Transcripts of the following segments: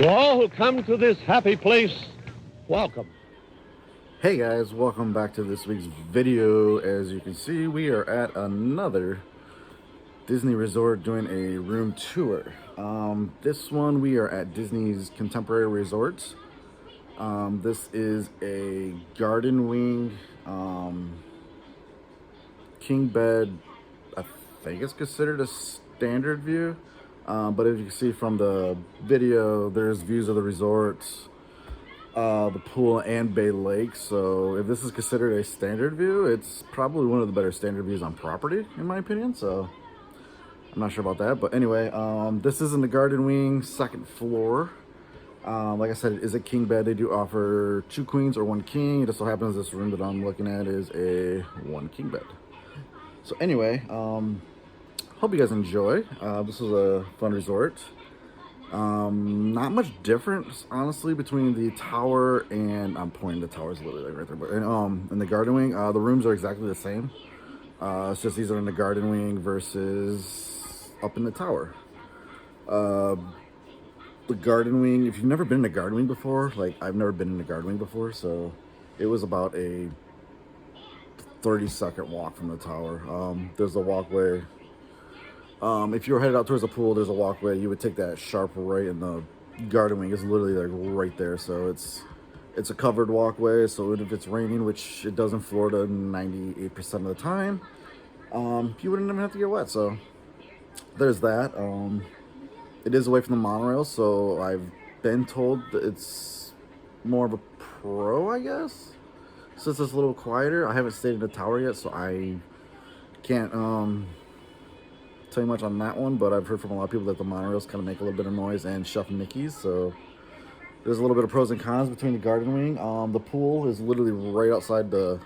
To all who come to this happy place, welcome. Hey guys, welcome back to this week's video. As you can see, we are at another Disney resort doing a room tour. This one we are at Disney's Contemporary Resorts. This is a garden wing king bed. I think it's considered a standard view, but as you can see from the video, there's views of the resorts, the pool and Bay Lake. So if this is considered a standard view, it's probably one of the better standard views on property in my opinion. So I'm not sure about that, but anyway, this is in the garden wing, second floor. Like I said, it is a king bed. They do offer 2 queens or 1 king. It just so happens this room that I'm looking at is a 1 king bed. So anyway, hope you guys enjoy. This was a fun resort. Not much difference, honestly, between the tower and I'm pointing the towers literally right there, but in the garden wing, the rooms are exactly the same. It's just these are in the garden wing versus up in the tower. The garden wing, if you've never been in a garden wing before, like I've never been in a garden wing before, so it was about a 30-second walk from the tower. There's a walkway. If you're headed out towards the pool, there's a walkway. You would take that sharp right, and the garden wing is literally like right there. So it's a covered walkway. So if it's raining, which it does in Florida 98% of the time, you wouldn't even have to get wet. So there's that. It is away from the monorail, so I've been told that it's more of a pro, I guess. Since it's a little quieter, I haven't stayed in the tower yet, so I can't tell you much on that one, but I've heard from a lot of people that the monorails kind of make a little bit of noise and Chef Mickey's, so there's a little bit of pros and cons between the garden wing. The pool is literally right outside the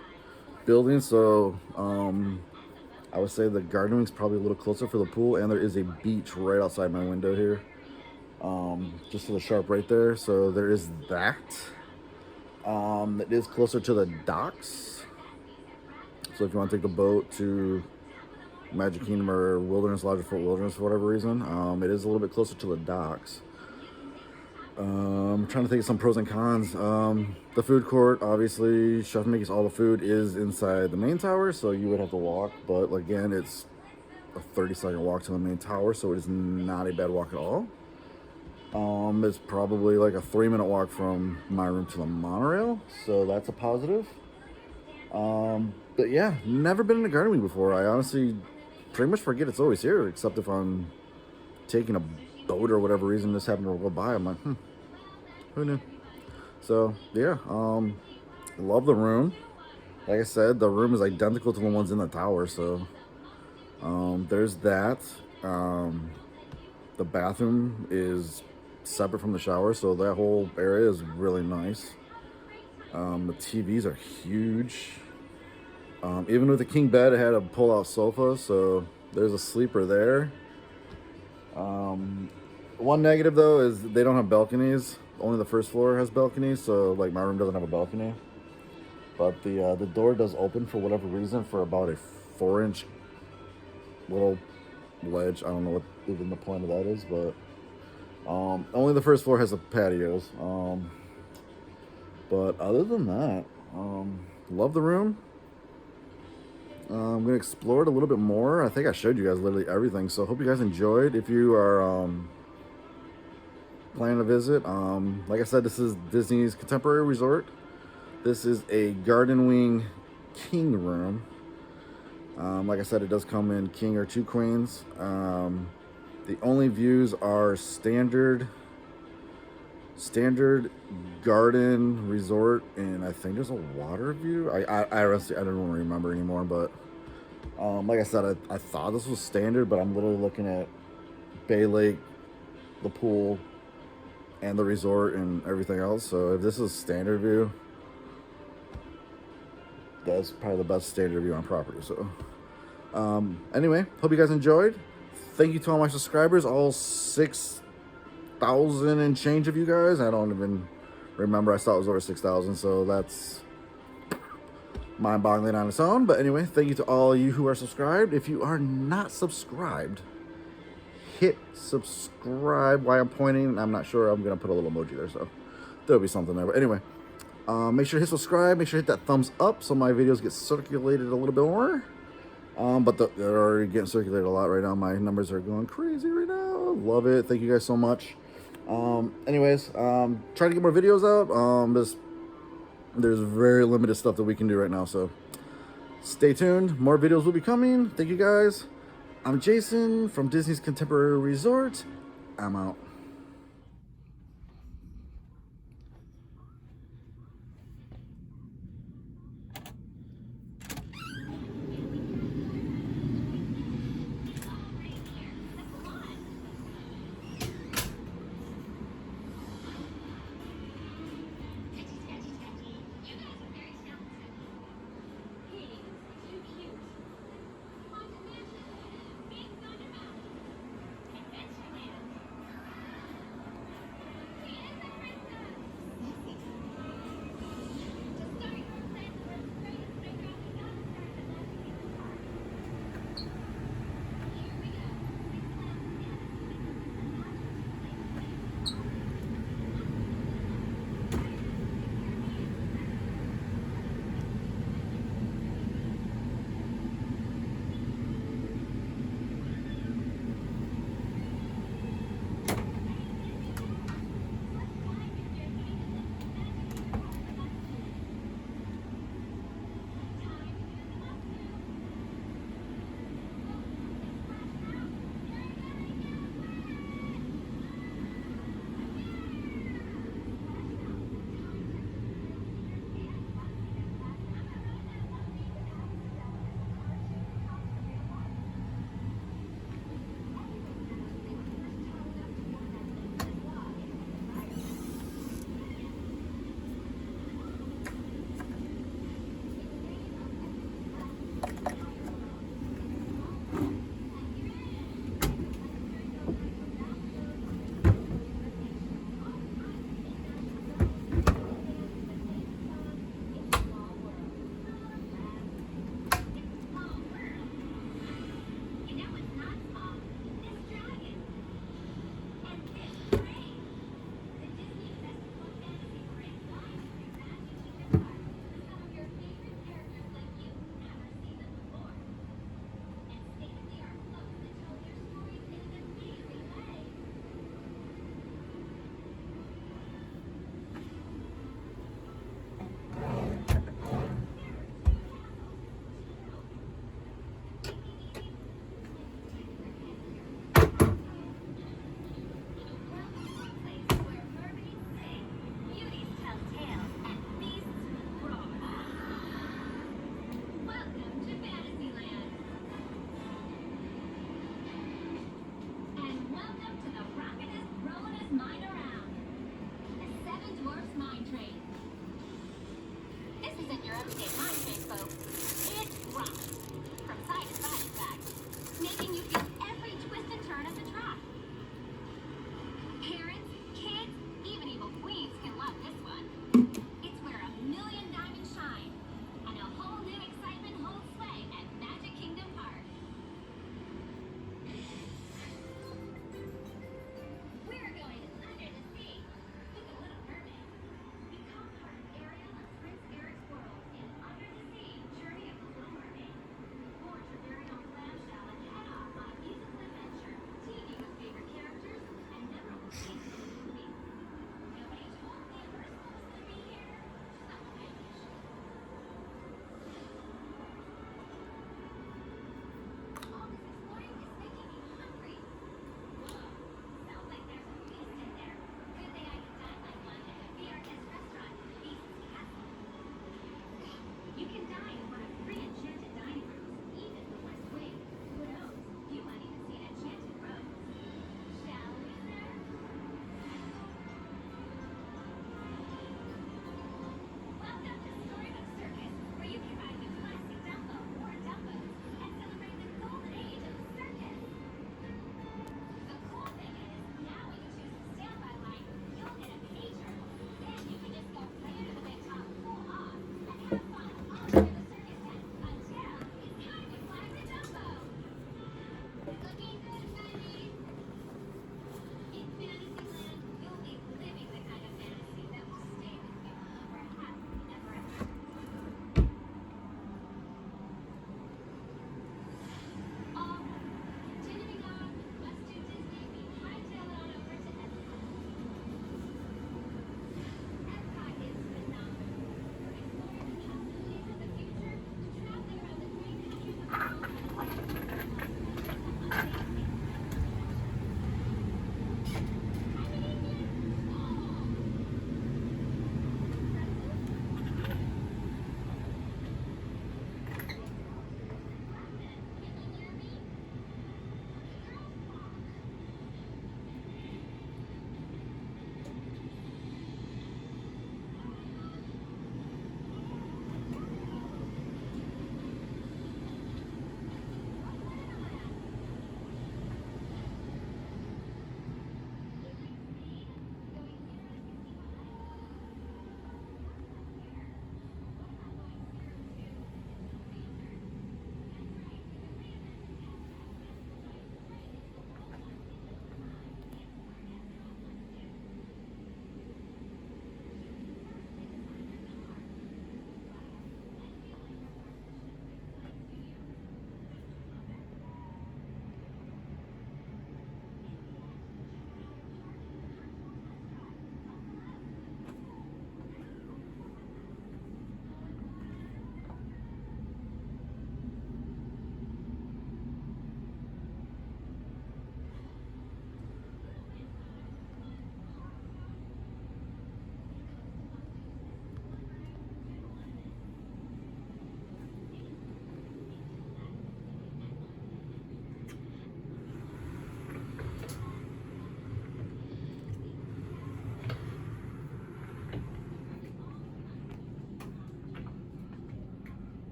building, so I would say the garden wing's probably a little closer for the pool, and there is a beach right outside my window here, just to the sharp right there, so there is that. It is closer to the docks, so if you want to take the boat to Magic Kingdom or Wilderness Lodge or Fort Wilderness for whatever reason, it is a little bit closer to the docks. I'm trying to think of some pros and cons. The food court, obviously, Chef Mickey's, all the food is inside the main tower, so you would have to walk, but again, it's a 30-second walk to the main tower, so it is not a bad walk at all. It's probably like a 3-minute walk from my room to the monorail, so that's a positive. But yeah, never been in a garden wing before. I honestly pretty much forget it's always here, except if I'm taking a boat or whatever reason this happened to go by. I'm like, who knew? So yeah, love the room. Like I said, the room is identical to the ones in the tower, so there's that. The bathroom is separate from the shower, so that whole area is really nice. The TVs are huge. Even with the king bed, it had a pull-out sofa, so there's a sleeper there. One negative though is they don't have balconies. Only the first floor has balconies, so like my room doesn't have a balcony. But the door does open for whatever reason for about a 4-inch little ledge. I don't know what even the point of that is, but only the first floor has the patios. But other than that, love the room. I'm gonna explore it a little bit more. I think I showed you guys literally everything, so hope you guys enjoyed. If you are planning to visit, like I said, this is Disney's Contemporary Resort. This is a garden wing king room. Like I said, it does come in king or 2 queens. The only views are standard garden resort, and I think there's a water view. I honestly, I don't remember anymore, but like I said, I thought this was standard, but I'm literally looking at Bay Lake, the pool, and the resort and everything else. So if this is standard view, that's probably the best standard view on property. So anyway, hope you guys enjoyed. Thank you to all my subscribers, all 6,000 and change of you guys. I don't even remember. I thought it was over 6,000, so that's mind-boggling on its own. But anyway, thank you to all of you who are subscribed. If you are not subscribed, hit subscribe. While I'm pointing, I'm not sure. I'm gonna put a little emoji there, so there'll be something there. But anyway, make sure to hit subscribe. Make sure to hit that thumbs up so my videos get circulated a little bit more. But they're already getting circulated a lot right now. My numbers are going crazy right now. Love it. Thank you guys so much. Anyways, trying to get more videos out. There's very limited stuff that we can do right now, so stay tuned. More videos will be coming. Thank you guys. I'm Jason from Disney's Contemporary Resort. I'm out. Mine train, folks. It rocks. From side to side, in fact. Making